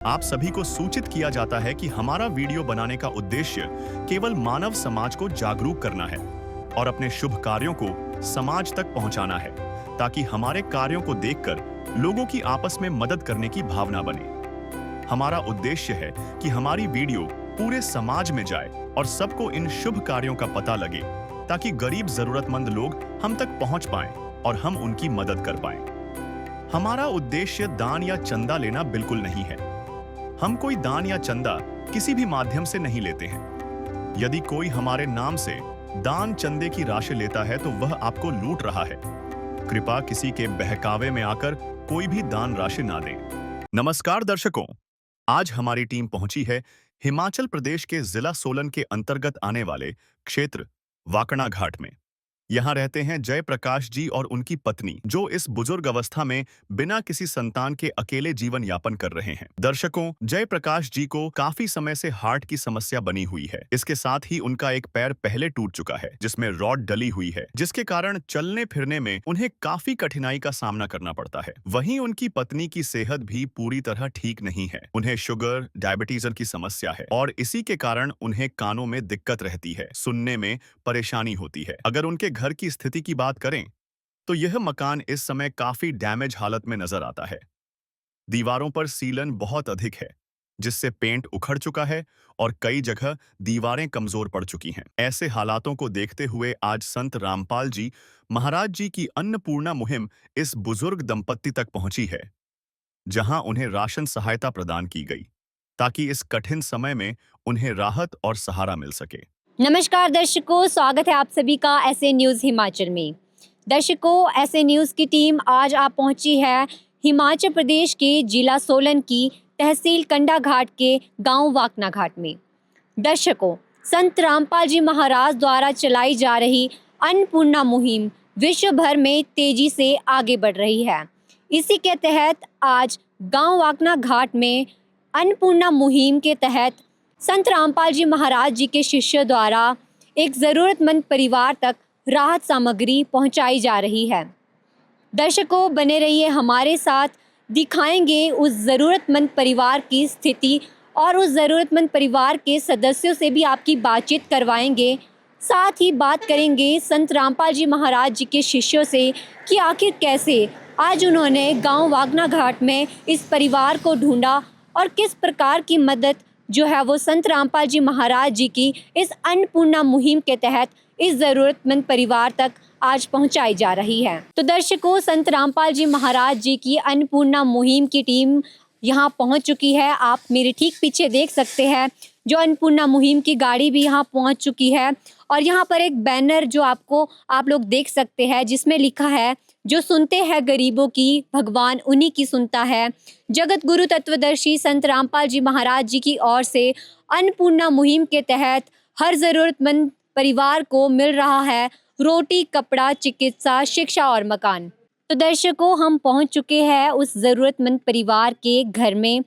आप सभी को सूचित किया जाता है कि हमारा वीडियो बनाने का उद्देश्य केवल मानव समाज को जागरूक करना है और अपने शुभ कार्यों को समाज तक पहुंचाना है, ताकि हमारे कार्यों को देखकर लोगों की आपस में मदद करने की भावना बने। हमारा उद्देश्य है कि हमारी वीडियो पूरे समाज में जाए और सबको इन शुभ कार्यों का पता लगे, ताकि गरीब जरूरतमंद लोग हम तक पहुंच पाएं और हम उनकी मदद कर पाएं। हमारा उद्देश्य दान या चंदा लेना बिल्कुल नहीं है। हम कोई दान या चंदा किसी भी माध्यम से नहीं लेते हैं। यदि कोई हमारे नाम से दान चंदे की राशि लेता है तो वह आपको लूट रहा है। कृपया किसी के बहकावे में आकर कोई भी दान राशि ना दें। नमस्कार दर्शकों, आज हमारी टीम पहुंची है हिमाचल प्रदेश के जिला सोलन के अंतर्गत आने वाले क्षेत्र वाकड़ा घाट में। यहाँ रहते हैं जयप्रकाश जी और उनकी पत्नी, जो इस बुजुर्ग अवस्था में बिना किसी संतान के अकेले जीवन यापन कर रहे हैं। दर्शकों, जयप्रकाश जी को काफी समय से हार्ट की समस्या बनी हुई है। इसके साथ ही उनका एक पैर पहले टूट चुका है, जिसमें रॉड डली हुई है, जिसके कारण चलने फिरने में उन्हें काफी कठिनाई का सामना करना पड़ता है। वहीं उनकी पत्नी की सेहत भी पूरी तरह ठीक नहीं है। उन्हें शुगर, डायबिटीज की समस्या है और इसी के कारण उन्हें कानों में दिक्कत रहती है, सुनने में परेशानी होती है। अगर उनके घर की स्थिति की बात करें तो यह मकान इस समय काफी डैमेज हालत में नजर आता है। दीवारों पर सीलन बहुत अधिक है, जिससे पेंट उखड़ चुका है और कई जगह दीवारें कमजोर पड़ चुकी हैं। ऐसे हालातों को देखते हुए आज संत रामपाल जी महाराज जी की अन्नपूर्णा मुहिम इस बुजुर्ग दंपत्ति तक पहुंची है, जहां उन्हें राशन सहायता प्रदान की गई, ताकि इस कठिन समय में उन्हें राहत और सहारा मिल सके। नमस्कार दर्शकों, स्वागत है आप सभी का ऐसे न्यूज़ हिमाचल में। दर्शकों, ऐसे न्यूज़ की टीम आज आप पहुंची है हिमाचल प्रदेश के जिला सोलन की तहसील कंडा घाट के गांव वाकना घाट में। दर्शकों, संत रामपाल जी महाराज द्वारा चलाई जा रही अन्नपूर्णा मुहिम विश्व भर में तेजी से आगे बढ़ रही है। इसी के तहत आज गांव वाकना घाट में अन्नपूर्णा मुहिम के तहत संत रामपाल जी महाराज जी के शिष्यों द्वारा एक ज़रूरतमंद परिवार तक राहत सामग्री पहुंचाई जा रही है। दर्शकों, बने रहिए हमारे साथ, दिखाएंगे उस ज़रूरतमंद परिवार की स्थिति और उस ज़रूरतमंद परिवार के सदस्यों से भी आपकी बातचीत करवाएंगे। साथ ही बात करेंगे संत रामपाल जी महाराज जी के शिष्यों से कि आखिर कैसे आज उन्होंने गांव वाकना घाट में इस परिवार को ढूंढा और किस प्रकार की मदद जो है वो संत रामपाल जी महाराज जी की इस अन्नपूर्णा मुहिम के तहत इस ज़रूरतमंद परिवार तक आज पहुंचाई जा रही है। तो दर्शकों, संत रामपाल जी महाराज जी की अन्नपूर्णा मुहिम की टीम यहां पहुंच चुकी है। आप मेरे ठीक पीछे देख सकते हैं जो अन्नपूर्णा मुहिम की गाड़ी भी यहां पहुंच चुकी है और यहां पर एक बैनर जो आप लोग देख सकते हैं, जिसमें लिखा है, जो सुनते हैं गरीबों की, भगवान उन्हीं की सुनता है। जगत गुरु तत्वदर्शी संत रामपाल जी महाराज जी की ओर से अन्नपूर्णा मुहिम के तहत हर ज़रूरतमंद परिवार को मिल रहा है रोटी, कपड़ा, चिकित्सा, शिक्षा और मकान। तो दर्शकों, हम पहुंच चुके हैं उस ज़रूरतमंद परिवार के घर में।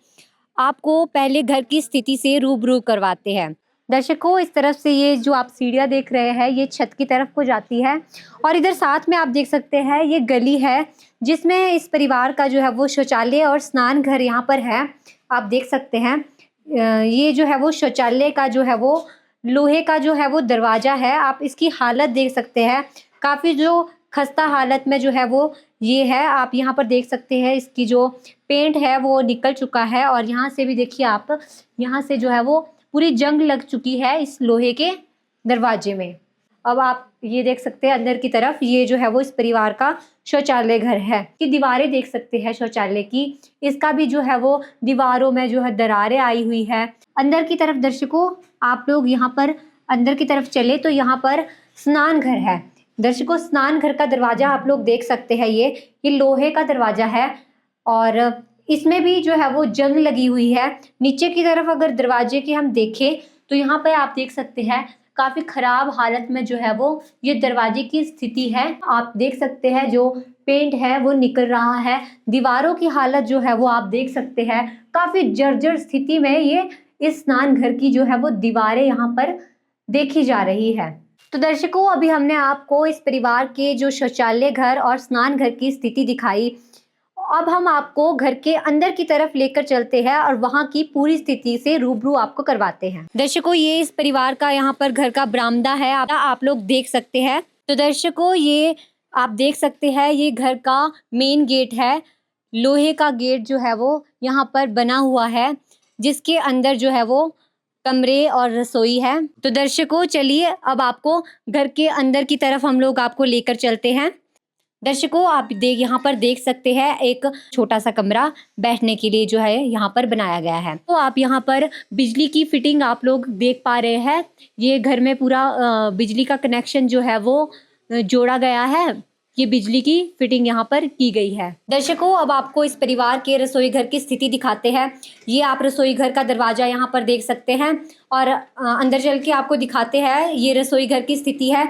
आपको पहले घर की स्थिति से रूबरू करवाते हैं। दर्शकों, इस तरफ से ये जो आप सीढ़ियाँ देख रहे हैं, ये छत की तरफ को जाती है और इधर साथ में आप देख सकते हैं ये गली है, जिसमें इस परिवार का जो है वो शौचालय और स्नान घर यहाँ पर है। आप देख सकते हैं ये जो है वो शौचालय का जो है वो लोहे का जो है वो दरवाज़ा है। आप इसकी हालत देख सकते हैं, काफ़ी जो खस्ता हालत में जो है वो ये है। आप यहाँ पर देख सकते हैं इसकी जो पेंट है वो निकल चुका है और यहाँ से भी देखिए आप, यहाँ से जो है वो पूरी जंग लग चुकी है इस लोहे के दरवाजे में। अब आप ये देख सकते हैं अंदर की तरफ, ये जो है वो इस परिवार का शौचालय घर है कि दीवारें देख सकते हैं शौचालय की, इसका भी जो है वो दीवारों में जो है दरारें आई हुई है। अंदर की तरफ दर्शकों, आप लोग यहाँ पर अंदर की तरफ चले तो यहाँ पर स्नान घर है। दर्शकों, स्नान घर का दरवाज़ा आप लोग देख सकते हैं, ये लोहे का दरवाज़ा है और इसमें भी जो है वो जंग लगी हुई है। नीचे की तरफ अगर दरवाजे की हम देखें तो यहाँ पे आप देख सकते हैं काफ़ी ख़राब हालत में जो है वो ये दरवाजे की स्थिति है। आप देख सकते हैं जो पेंट है वो निकल रहा है। दीवारों की हालत जो है वो आप देख सकते हैं, काफ़ी जर्जर स्थिति में ये इस स्नान घर की जो है वो दीवारें यहाँ पर देखी जा रही है। तो दर्शकों, अभी हमने आपको इस परिवार के जो शौचालय घर और स्नान घर की स्थिति दिखाई अब हम आपको घर के अंदर की तरफ लेकर चलते हैं और वहाँ की पूरी स्थिति से रूबरू आपको करवाते हैं। दर्शकों, ये इस परिवार का यहाँ पर घर का बरामदा है, आप लोग देख सकते हैं। तो दर्शकों, ये आप देख सकते हैं, ये घर का मेन गेट है। लोहे का गेट जो है वो यहाँ पर बना हुआ है, जिसके अंदर जो है वो कमरे और रसोई है। तो दर्शकों, चलिए अब आपको घर के अंदर की तरफ हम लोग आपको लेकर चलते हैं। दर्शकों, आप यहाँ पर देख सकते हैं एक छोटा सा कमरा बैठने के लिए जो है यहाँ पर बनाया गया है। तो आप यहाँ पर बिजली की फिटिंग आप लोग देख पा रहे हैं। ये घर में पूरा बिजली का कनेक्शन जो है वो जोड़ा गया है। ये बिजली की फिटिंग यहाँ पर की गई है। दर्शकों, अब आपको इस परिवार के रसोई घर की स्थिति दिखाते हैं। ये आप रसोई घर का दरवाजा यहाँ पर देख सकते हैं और अंदर चल के आपको दिखाते हैं। ये रसोई घर की स्थिति है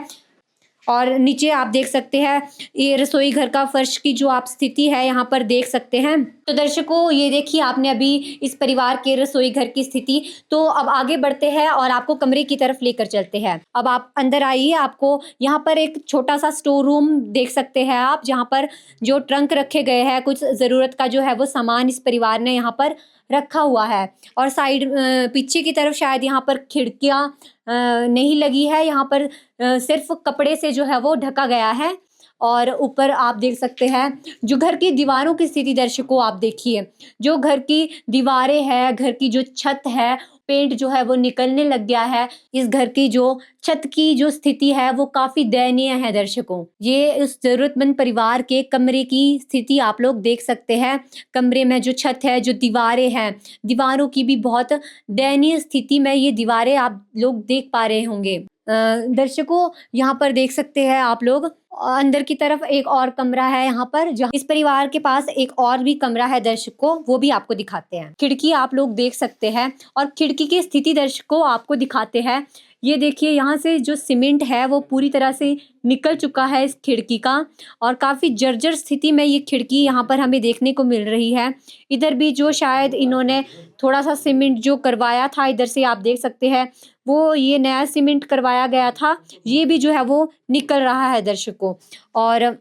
और नीचे आप देख सकते हैं ये रसोई घर का फर्श की जो आप स्थिति है यहाँ पर देख सकते हैं। तो दर्शकों, ये देखिए आपने अभी इस परिवार के रसोई घर की स्थिति। तो अब आगे बढ़ते हैं और आपको कमरे की तरफ लेकर चलते हैं। अब आप अंदर आइए। आपको यहाँ पर एक छोटा सा स्टोर रूम देख सकते हैं आप, जहाँ पर जो ट्रंक रखे गए हैं, कुछ ज़रूरत का जो है वो सामान इस परिवार ने यहाँ पर रखा हुआ है। और साइड पीछे की तरफ शायद यहाँ पर खिड़कियाँ नहीं लगी है, यहाँ पर सिर्फ कपड़े से जो है वो ढका गया है। और ऊपर आप देख सकते हैं जो घर की दीवारों की स्थिति। दर्शकों, आप देखिए जो घर की दीवारें हैं, घर की जो छत है, पेंट जो है वो निकलने लग गया है। इस घर की जो छत की जो स्थिति है वो काफी दयनीय है। दर्शकों, ये इस जरूरतमंद परिवार के कमरे की स्थिति आप लोग देख सकते हैं। कमरे में जो छत है, जो दीवारें हैं, दीवारों की भी बहुत दयनीय स्थिति में ये दीवारें आप लोग देख पा रहे होंगे। दर्शकों, यहाँ पर देख सकते हैं आप लोग अंदर की तरफ एक और कमरा है यहाँ पर, जहाँ इस परिवार के पास एक और भी कमरा है। दर्शकों, वो भी आपको दिखाते हैं। खिड़की आप लोग देख सकते हैं और खिड़की की स्थिति दर्शकों आपको दिखाते हैं। ये देखिए यहाँ से जो सीमेंट है वो पूरी तरह से निकल चुका है इस खिड़की का और काफ़ी जर्जर स्थिति में ये खिड़की यहाँ पर हमें देखने को मिल रही है। इधर भी जो शायद इन्होंने थोड़ा सा सीमेंट जो करवाया था, इधर से आप देख सकते हैं वो ये नया सीमेंट करवाया गया था, ये भी जो है वो निकल रहा है दर्शकों। और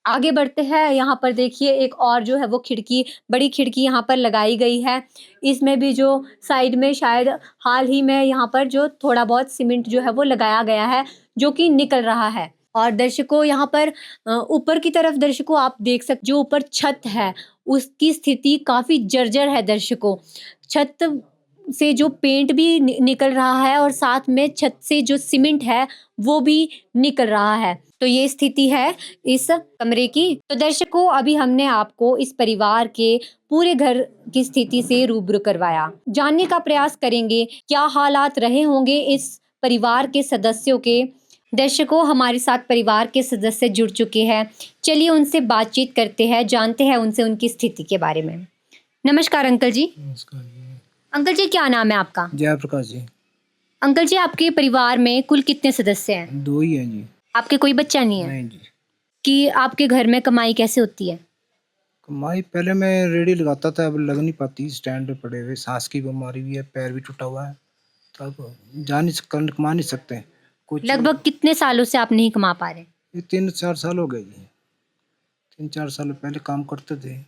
आगे बढ़ते हैं। यहाँ पर देखिए एक और जो है वो खिड़की, बड़ी खिड़की यहाँ पर लगाई गई है। इसमें भी जो साइड में शायद हाल ही में यहाँ पर जो थोड़ा बहुत सीमेंट जो है वो लगाया गया है, जो कि निकल रहा है। और दर्शकों, यहाँ पर ऊपर की तरफ दर्शकों आप देख सकते, जो ऊपर छत है उसकी स्थिति काफ़ी जर्जर है। दर्शकों, छत से जो पेंट भी निकल रहा है और साथ में छत से जो सीमेंट है वो भी निकल रहा है। तो ये स्थिति है इस कमरे की। तो दर्शकों, अभी हमने आपको इस परिवार के पूरे घर की स्थिति से रूबरू करवाया। जानने का प्रयास करेंगे क्या हालात रहे होंगे इस परिवार के सदस्यों के। दर्शकों, हमारे साथ परिवार के सदस्य जुड़ चुके हैं। चलिए उनसे बातचीत करते हैं, जानते हैं उनसे उनकी स्थिति के बारे में। नमस्कार अंकल जी। नमस्कार जी। अंकल जी, क्या नाम है आपका? जयप्रकाश जी। अंकल जी, आपके परिवार में कुल कितने सदस्य हैं? 2 ही हैं जी। आपके कोई बच्चा नहीं है? नहीं जी। कि आपके घर में कमाई कैसे होती है? कमाई पहले मैं रेडी लगाता था, अब लग नहीं पाती, स्टैंड पे पड़े हुए, सांस की बीमारी भी है, पैर भी टूटा हुआ है, तो अब कमा नहीं सकते कुछ। लगभग कितने सालों से आप नहीं कमा पा रहे? ये 3-4 साल हो गए जी। 3-4 साल पहले काम करते थे,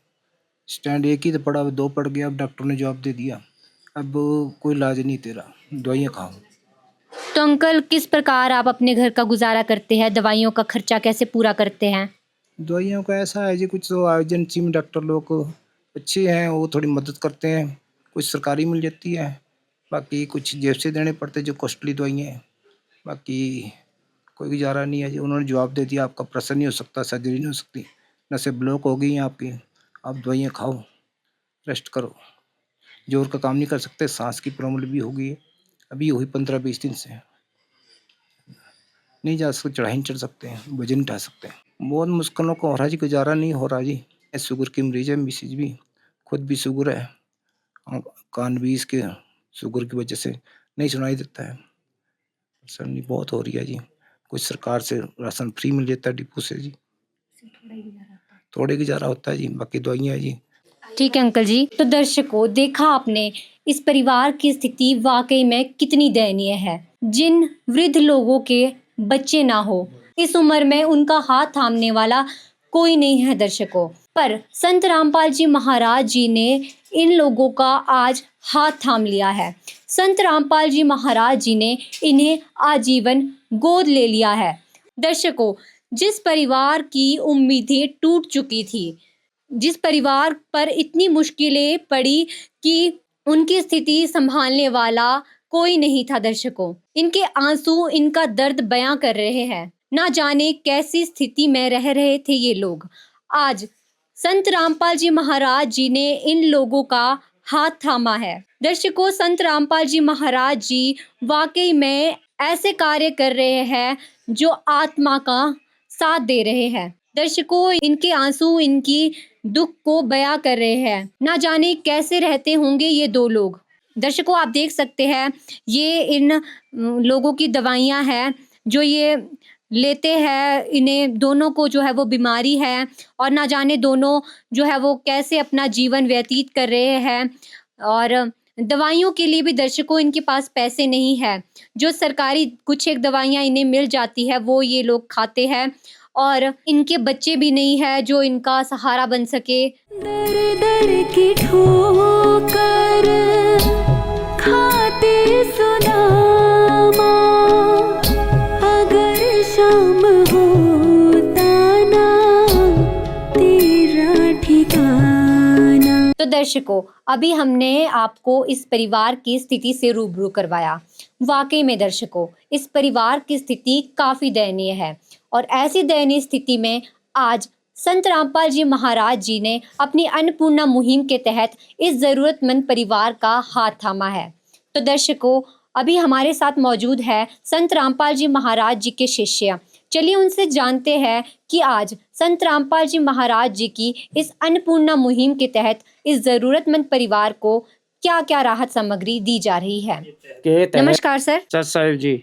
स्टैंड एक ही तो पड़ा, अब 2 पड़ गया, अब डॉक्टर ने जवाब दे दिया अब कोई इलाज नहीं तेरा, दवाइयाँ खाओ। तो अंकल, किस प्रकार आप अपने घर का गुजारा करते हैं? दवाइयों का खर्चा कैसे पूरा करते हैं? दवाइयों का ऐसा है जी, कुछ तो एजेंसी में डॉक्टर लोग अच्छे हैं, वो थोड़ी मदद करते हैं, कुछ सरकारी मिल जाती है, बाकी कुछ जेब से देने पड़ते जो कॉस्टली दवाइयाँ हैं, बाकी कोई गुजारा नहीं है जी। उन्होंने जवाब दे दिया आपका ऑपरेशन नहीं हो सकता, सर्जरी नहीं हो सकती, नसें ब्लॉक हो गई हैं आपकी, आप दवाइयाँ खाओ, रेस्ट करो, जोर का काम नहीं कर सकते, सांस की प्रॉब्लम भी हो गई है, अभी हुई 15-20 दिन से, नहीं जा सकते, चढ़ाई नहीं चढ़ सकते हैं, वजन नहीं उठा सकते हैं, बहुत मुश्किलों को हो रहा जी, गुजारा नहीं हो रहा जी। शुगर की मरीज है, मिसेज भी, खुद भी शुगर है, कान भी इसके शुगर की वजह से नहीं सुनाई देता है, परेशानी बहुत हो रही है जी। कुछ सरकार से राशन फ्री मिल जाता है डिपो से जी, थोड़े गुजारा होता है जी, बाकी दवाइयाँ है जी। ठीक है अंकल जी। तो दर्शकों, देखा आपने इस परिवार की स्थिति वाकई में कितनी दयनीय है। जिन वृद्ध लोगों के बच्चे ना हो, इस उम्र में उनका हाथ थामने वाला कोई नहीं है दर्शकों। पर संत रामपाल जी महाराज जी ने इन लोगों का आज हाथ थाम लिया है। संत रामपाल जी महाराज जी ने इन्हें आजीवन गोद ले लिया है। दर्शकों, जिस परिवार की उम्मीदें टूट चुकी थी, जिस परिवार पर इतनी मुश्किलें पड़ी कि उनकी स्थिति संभालने वाला कोई नहीं था दर्शकों, इनके आंसू इनका दर्द बयां कर रहे हैं। ना जाने कैसी स्थिति में रह रहे थे ये लोग। आज संत रामपाल जी महाराज जी ने इन लोगों का हाथ थामा है। दर्शकों, संत रामपाल जी महाराज जी वाकई में ऐसे कार्य कर रहे हैं जो आत्मा का साथ दे रहे हैं। दर्शकों, इनके आंसू इनकी दुख को बयां कर रहे हैं। ना जाने कैसे रहते होंगे ये दो लोग। दर्शकों, आप देख सकते हैं ये इन लोगों की दवाइयां हैं जो ये लेते हैं। इन्हें दोनों को जो है वो बीमारी है और ना जाने दोनों जो है वो कैसे अपना जीवन व्यतीत कर रहे हैं। और दवाइयों के लिए भी दर्शकों इनके पास पैसे नहीं है। जो सरकारी कुछ एक दवाइयाँ इन्हें मिल जाती है वो ये लोग खाते हैं और इनके बच्चे भी नहीं है जो इनका सहारा बन सके। दर दर की ठोकर खाते सुदामा, अगर शाम होता ना तेरा ठिकाना। तो दर्शकों, अभी हमने आपको इस परिवार की स्थिति से रूबरू करवाया। वाकई में दर्शकों, इस परिवार की स्थिति काफ़ी दयनीय है और ऐसी दयनीय स्थिति में आज संत रामपाल जी महाराज जी ने अपनी अन्नपूर्णा मुहिम के तहत इस ज़रूरतमंद परिवार का हाथ थामा है। तो दर्शकों, अभी हमारे साथ मौजूद है संत रामपाल जी महाराज जी के शिष्य। चलिए उनसे जानते हैं कि आज संत रामपाल जी महाराज जी की इस अन्नपूर्णा मुहिम के तहत इस ज़रूरतमंद परिवार को क्या क्या राहत सामग्री दी जा रही है। नमस्कार सर। सर साहिब जी।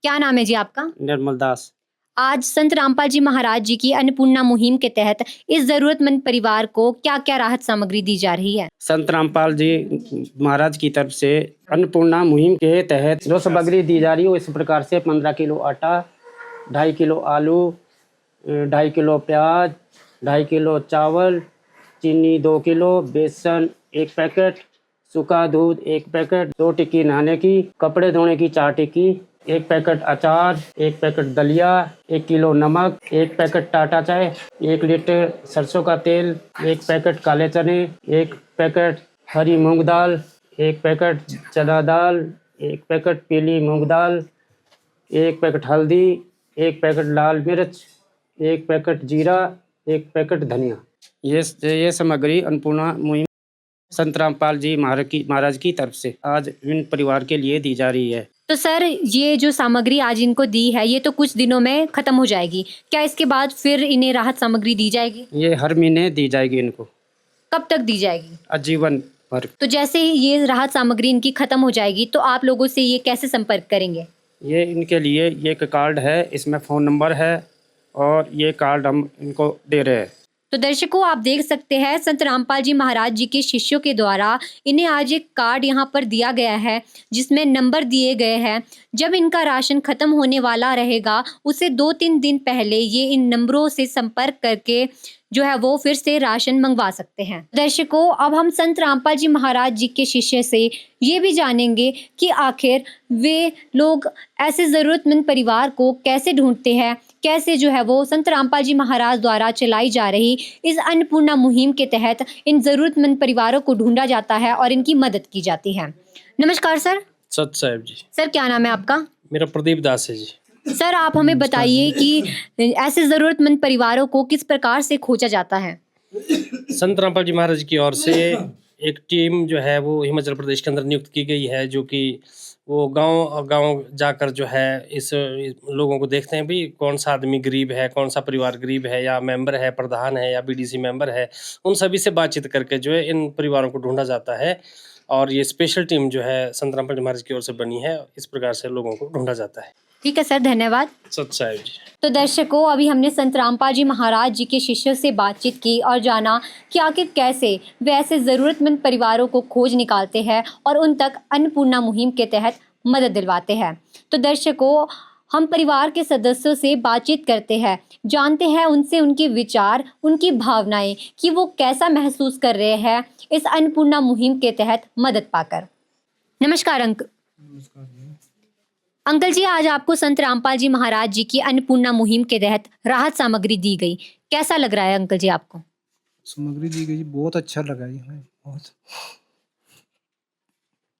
क्या नाम है जी आपका? निर्मल दास। आज संत रामपाल जी महाराज जी की अन्नपूर्णा मुहिम के तहत इस जरूरतमंद परिवार को क्या क्या राहत सामग्री दी जा रही है? संत रामपाल जी महाराज की तरफ से अन्नपूर्णा मुहिम के तहत जो सामग्री दी जा रही है इस प्रकार से 15 किलो आटा, 2.5 किलो आलू, 2.5 किलो प्याज, 2.5 किलो चावल, चीनी 2 किलो, बेसन 1 पैकेट, सूखा दूध 1 पैकेट, 2 टिक्की नहाने की, कपड़े धोने की 4 टिक्की, 1 पैकेट अचार, 1 पैकेट दलिया, 1 किलो नमक, 1 पैकेट टाटा चाय, 1 लीटर सरसों का तेल, 1 पैकेट काले चने, 1 पैकेट हरी मूंग दाल, 1 पैकेट चना दाल, 1 पैकेट पीली मूंग दाल, 1 पैकेट हल्दी, 1 पैकेट लाल मिर्च, 1 पैकेट जीरा, 1 पैकेट धनिया। ये सामग्री अन्नपूर्णा मुहिम संत रामपाल जी महाराज की तरफ से आज इन परिवार के लिए दी जा रही है। तो सर, ये जो सामग्री आज इनको दी है ये तो कुछ दिनों में खत्म हो जाएगी, क्या इसके बाद फिर इन्हें राहत सामग्री दी जाएगी? ये हर महीने दी जाएगी इनको। कब तक दी जाएगी? आजीवन भर। तो जैसे ही ये राहत सामग्री इनकी खत्म हो जाएगी तो आप लोगों से ये कैसे संपर्क करेंगे? ये इनके लिए ये एक कार्ड है, इसमें फ़ोन नंबर है और ये कार्ड हम इनको दे रहे हैं। तो दर्शकों, आप देख सकते हैं संत रामपाल जी महाराज जी के शिष्यों के द्वारा इन्हें आज एक कार्ड यहाँ पर दिया गया है जिसमें नंबर दिए गए हैं। जब इनका राशन खत्म होने वाला रहेगा उससे 2-3 दिन पहले ये इन नंबरों से संपर्क करके जो है वो फिर से राशन मंगवा सकते हैं। दर्शकों, अब हम संत रामपाल जी महाराज जी के शिष्य से ये भी जानेंगे कि आखिर वे लोग ऐसे ज़रूरतमंद परिवार को कैसे ढूंढते हैं, कैसे जो है वो संत रामपाल जी महाराज द्वारा चलाई जा रही इस अन्नपूर्णा मुहिम के तहत इन ज़रूरतमंद परिवारों को ढूंढा जाता है और इनकी मदद की जाती है। नमस्कार सर। सत साहब जी। सर, क्या नाम है आपका? मेरा प्रदीप दास है जी। सर, आप हमें बताइए कि ऐसे ज़रूरतमंद परिवारों को किस प्रकार से खोजा जाता है? संत रामपाल जी महाराज की ओर से एक टीम जो है वो हिमाचल प्रदेश के अंदर नियुक्त की गई है, जो कि वो गांव जाकर जो है इस लोगों को देखते हैं भी कौन सा आदमी गरीब है, कौन सा परिवार गरीब है, या मेंबर है, प्रधान है या बीडीसी मेंबर है, उन सभी से बातचीत करके जो है इन परिवारों को ढूंढा जाता है। और ये स्पेशल टीम जो है संत रामपाल जी महाराज की ओर से बनी है, इस प्रकार से लोगों को ढूंढा जाता है। ठीक है सर, धन्यवाद। सत साहब जी। तो दर्शकों, अभी हमने संत रामपाल जी महाराज जी के शिष्यों से बातचीत की और जाना कि आखिर कैसे वे ऐसे ज़रूरतमंद परिवारों को खोज निकालते हैं और उन तक अन्नपूर्णा मुहिम के तहत मदद दिलवाते हैं। तो दर्शकों, हम परिवार के सदस्यों से बातचीत करते हैं, जानते हैं उनसे उनके विचार, उनकी भावनाएं कि वो कैसा महसूस कर रहे हैं इस अन्नपूर्णा मुहिम के तहत मदद पाकर। नमस्कार अंकल जी, आज आपको संत रामपाल जी महाराज जी की अन्नपूर्णा मुहिम के तहत राहत सामग्री दी गई, कैसा लग रहा है अंकल जी आपको? सामग्री दी गई जी, बहुत अच्छा लगा जी हमें, बहुत।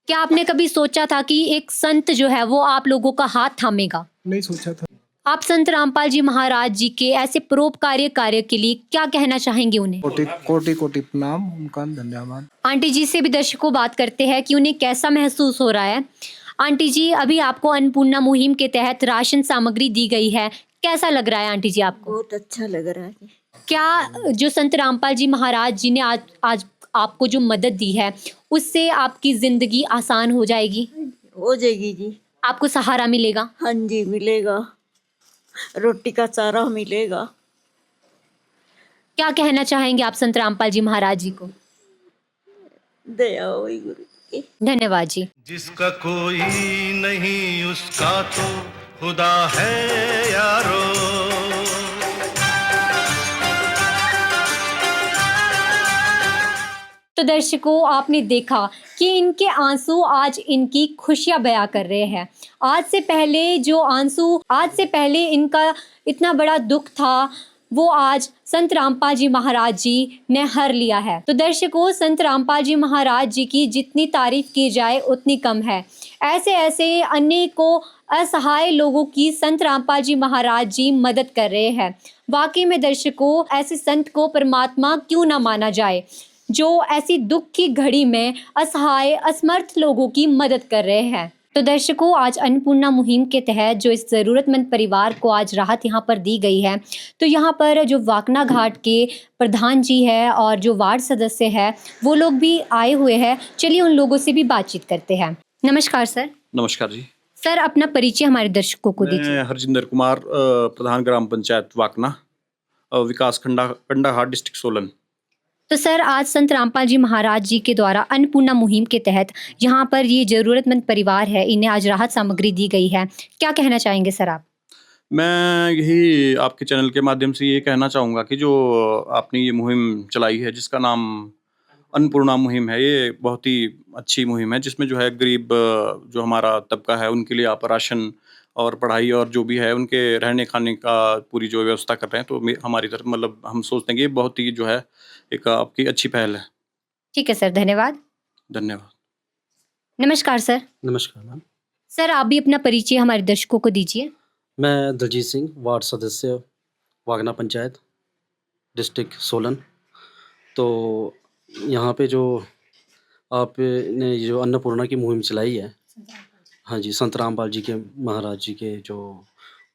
क्या आपने कभी सोचा था कि एक संत जो है वो आप लोगों का हाथ थामेगा? नहीं सोचा था। आप संत रामपाल जी महाराज जी के ऐसे परोपकार्य कार्य के लिए क्या कहना चाहेंगे उन्हें? कोटि कोटि कोटि प्रणाम, उनका धन्यवाद। आंटी जी से भी दर्शकों बात करते हैं कि उन्हें कैसा महसूस हो रहा है। आंटी जी, अभी आपको अन्नपूर्णा मुहिम के तहत राशन सामग्री दी गई है, कैसा लग रहा है आंटी जी आपको? बहुत अच्छा लग रहा है। क्या जो संत रामपाल जी महाराज जी ने आज आपको जो मदद दी है उससे आपकी जिंदगी आसान हो जाएगी? हो जाएगी जी। आपको सहारा मिलेगा? हाँ जी, मिलेगा, रोटी का चारा मिलेगा। क्या कहना चाहेंगे आप संत रामपाल जी महाराज जी को? दया होई गुरु की। धन्यवाद जी। जिसका कोई नहीं उसका तो खुदा है यारो। तो दर्शकों, आपने देखा कि इनके आंसू आज इनकी खुशियां बयां कर रहे हैं। आज से पहले इनका इतना बड़ा दुख था, वो आज संत रामपाल जी महाराज जी ने हर लिया है। तो दर्शकों, संत रामपाल जी महाराज जी की जितनी तारीफ की जाए उतनी कम है। ऐसे ऐसे अनेकों असहाय लोगों की संत रामपाल जी महाराज जी मदद कर रहे हैं। वाकई में दर्शकों, ऐसे संत को परमात्मा क्यों ना माना जाए, जो ऐसी दुख की घड़ी में असहाय असमर्थ लोगों की मदद कर रहे हैं। तो दर्शकों, आज अन्नपूर्णा मुहिम के तहत जो इस ज़रूरतमंद परिवार को आज राहत यहाँ पर दी गई है, तो यहाँ पर जो वाकना घाट के प्रधान जी है और जो वार्ड सदस्य है वो लोग भी आए हुए हैं। चलिए उन लोगों से भी बातचीत करते हैं। नमस्कार सर। नमस्कार जी। सर, अपना परिचय हमारे दर्शकों को दीजिए। मैं हरजिंदर कुमार, प्रधान ग्राम पंचायत वाकना, विकास कंडाहार, डिस्ट्रिक्ट सोलन। तो सर, आज संत रामपाल जी महाराज जी के द्वारा अन्नपूर्णा मुहिम के तहत यहाँ पर ये ज़रूरतमंद परिवार है, इन्हें आज राहत सामग्री दी गई है, क्या कहना चाहेंगे सर आप? मैं यही आपके चैनल के माध्यम से ये कहना चाहूँगा कि जो आपने ये मुहिम चलाई है जिसका नाम अन्नपूर्णा मुहिम है, ये बहुत ही अच्छी मुहिम है, जिसमें जो है गरीब जो हमारा तबका है उनके लिए आप राशन और पढ़ाई और जो भी है उनके रहने खाने का पूरी जो व्यवस्था कर रहे हैं। तो हमारी तरफ मतलब हम सोचते हैं कि ये बहुत ही जो है एक आपकी अच्छी पहल है। ठीक है सर, धन्यवाद। धन्यवाद। नमस्कार सर। नमस्कार मैम। सर, आप भी अपना परिचय हमारे दर्शकों को दीजिए। मैं दलजीत सिंह, वार्ड सदस्य, वागना पंचायत, डिस्ट्रिक्ट सोलन। तो यहाँ पे जो आपने जो अन्नपूर्णा की मुहिम चलाई है, हाँ जी, संत रामपाल जी के महाराज जी के जो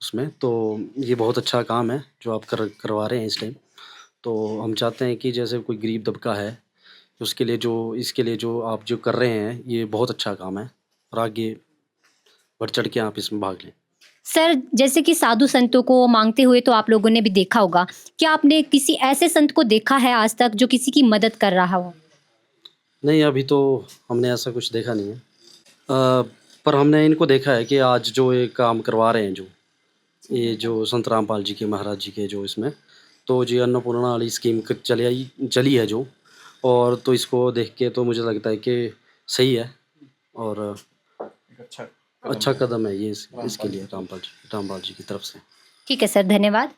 उसमें, तो ये बहुत अच्छा काम है जो आप करवा रहे हैं इस टाइम। तो हम चाहते हैं कि जैसे कोई गरीब तबका है उसके लिए इसके लिए जो आप जो कर रहे हैं ये बहुत अच्छा काम है, और आगे बढ़ चढ़ के आप इसमें भाग लें। सर, जैसे कि साधु संतों को मांगते हुए तो आप लोगों ने भी देखा होगा, क्या आपने किसी ऐसे संत को देखा है आज तक जो किसी की मदद कर रहा हो? नहीं, अभी तो हमने ऐसा कुछ देखा नहीं है, पर हमने इनको देखा है कि आज जो ये काम करवा रहे हैं, ये जो संत रामपाल जी के महाराज जी के जो इसमें, तो जी अन्नपूर्णा वाली स्कीम चली है जो, और तो इसको देख के तो मुझे लगता है कि सही है और अच्छा कदम है ये इसके लिए रामपाल जी की तरफ से। ठीक है सर, धन्यवाद।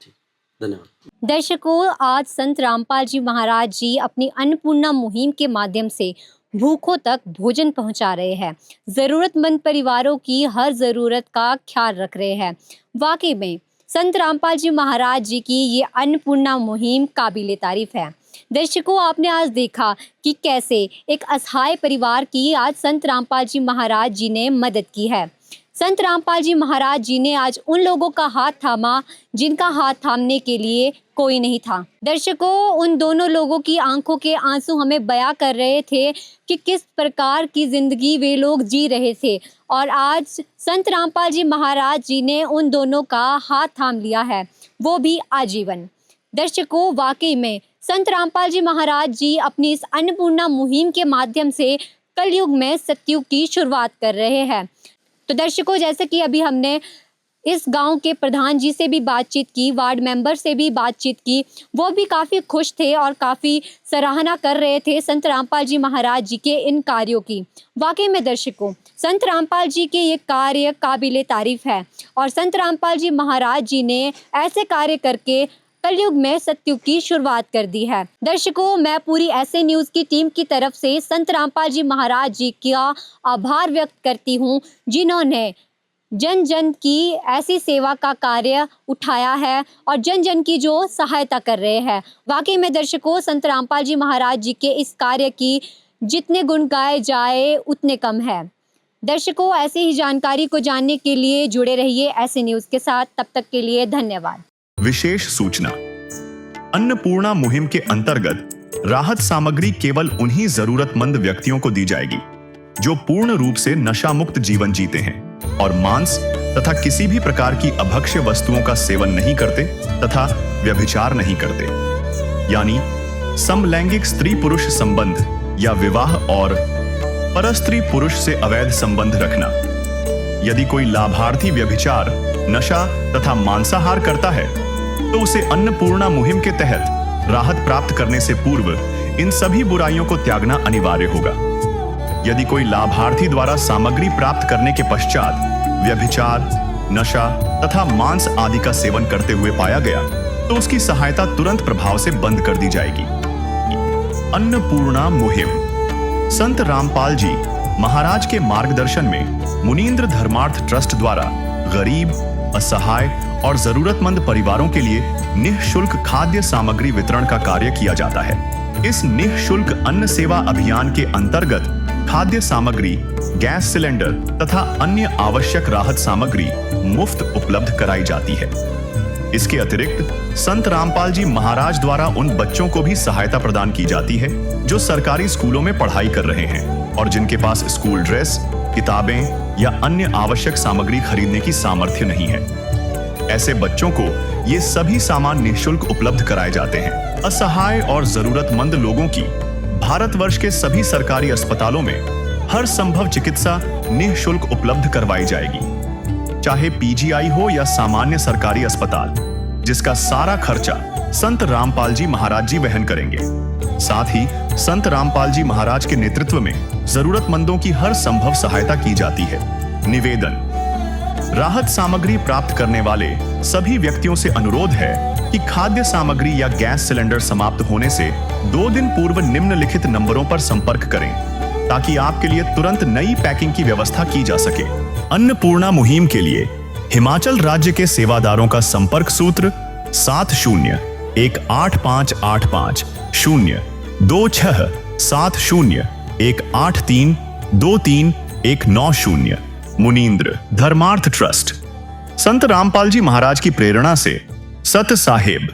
धन्यवाद। दर्शकों, आज संत रामपाल जी महाराज जी अपनी अन्नपूर्णा मुहिम के माध्यम से भूखों तक भोजन पहुंचा रहे हैं, ज़रूरतमंद परिवारों की हर ज़रूरत का ख्याल रख रहे हैं। वाकई में संत रामपाल जी महाराज जी की ये अन्नपूर्णा मुहिम काबिले तारीफ है। दर्शकों, आपने आज देखा कि कैसे एक असहाय परिवार की आज संत रामपाल जी महाराज जी ने मदद की है। संत रामपाल जी महाराज जी ने आज उन लोगों का हाथ थामा जिनका हाथ थामने के लिए कोई नहीं था। दर्शकों, उन दोनों लोगों की आंखों के आंसू हमें बयां कर रहे थे कि किस प्रकार की ज़िंदगी वे लोग जी रहे थे, और आज संत रामपाल जी महाराज जी ने उन दोनों का हाथ थाम लिया है, वो भी आजीवन। दर्शकों, वाकई में संत रामपाल जी महाराज जी अपनी इस अन्नपूर्णा मुहिम के माध्यम से कलयुग में सतयुग की शुरुआत कर रहे हैं। तो दर्शकों, जैसे कि अभी हमने इस गांव के प्रधान जी से भी बातचीत की, वार्ड मेंबर से भी बातचीत की। वो भी काफ़ी खुश थे और काफ़ी सराहना कर रहे थे संत रामपाल जी महाराज जी के इन कार्यों की। वाकई में दर्शकों, संत रामपाल जी के ये कार्य काबिले तारीफ है और संत रामपाल जी महाराज जी ने ऐसे कार्य करके कलयुग में सतयुग की शुरुआत कर दी है। दर्शकों, मैं पूरी ऐसे न्यूज़ की टीम की तरफ से संत रामपाल जी महाराज जी का आभार व्यक्त करती हूँ, जिन्होंने जन जन की ऐसी सेवा का कार्य उठाया है और जन जन की जो सहायता कर रहे हैं। वाकई में दर्शकों, संत रामपाल जी महाराज जी के इस कार्य की जितने गुण गाए जाए उतने कम है। दर्शकों, ऐसी ही जानकारी को जानने के लिए जुड़े रहिए ऐसे न्यूज़ के साथ। तब तक के लिए धन्यवाद। विशेष सूचना। अन्नपूर्णा मुहिम के अंतर्गत राहत सामग्री केवल उन्हीं जरूरतमंद व्यक्तियों को दी जाएगी जो पूर्ण रूप से नशा मुक्त जीवन जीते हैं और मांस तथा किसी भी प्रकार की अभक्ष्य वस्तुओं का सेवन नहीं करते तथा व्यभिचार नहीं करते, यानी समलैंगिक स्त्री पुरुष संबंध या विवाह और परस्त्री पुरुष से अवैध संबंध रखना। यदि कोई लाभार्थी व्यभिचार, नशा तथा मांसाहार करता है तो उसे अन्नपूर्णा मुहिम के तहत राहत प्राप्त करने से पूर्व इन सभी बुराइयों को त्यागना अनिवार्य होगा। यदि कोई लाभार्थी द्वारा सामग्री प्राप्त करने के पश्चात व्यभिचार, नशा तथा मांस आदि का सेवन करते हुए पाया गया तो उसकी सहायता तुरंत प्रभाव से बंद कर दी जाएगी। अन्नपूर्णा मुहिम। संत रामपाल जी महाराज के मार्गदर्शन में मुनींद्र धर्मार्थ ट्रस्ट द्वारा गरीब, असहाय और जरूरतमंद परिवारों के लिए निःशुल्क खाद्य सामग्री वितरण का कार्य किया जाता है। इस निःशुल्क अन्न सेवा अभियान के अंतर्गत खाद्य सामग्री, गैस सिलेंडर तथा अन्य आवश्यक राहत सामग्री मुफ्त उपलब्ध कराई जाती है। इसके अतिरिक्त संत रामपाल जी महाराज द्वारा उन बच्चों को भी सहायता प्रदान की जाती है जो सरकारी स्कूलों में पढ़ाई कर रहे हैं और जिनके पास स्कूल ड्रेस, किताबें या अन्य आवश्यक सामग्री खरीदने की सामर्थ्य नहीं है। ऐसे बच्चों को ये सभी सामान निःशुल्क उपलब्ध कराए जाते हैं। असहाय और जरूरतमंद लोगों की भारतवर्ष के सभी सरकारी अस्पतालों में हर संभव चिकित्सा निःशुल्क उपलब्ध करवाई जाएगी, चाहे पीजीआई हो या सामान्य सरकारी अस्पताल, जिसका सारा खर्चा संत रामपाल जी महाराज जी वहन करेंगे। साथ ही संत रामपाल जी महाराज के नेतृत्व में जरूरतमंदों की हर संभव सहायता की जाती है। निवेदन। राहत सामग्री प्राप्त करने वाले सभी व्यक्तियों से अनुरोध है कि खाद्य सामग्री या गैस सिलेंडर समाप्त होने से 2 दिन पूर्व निम्नलिखित नंबरों पर संपर्क करें ताकि आपके लिए तुरंत नई पैकिंग की व्यवस्था की जा सके। अन्नपूर्णा मुहिम के लिए हिमाचल राज्य के सेवादारों का संपर्क सूत्र 70185850 267018323190। मुनींद्र धर्मार्थ ट्रस्ट। संत रामपाल जी महाराज की प्रेरणा से सत साहेब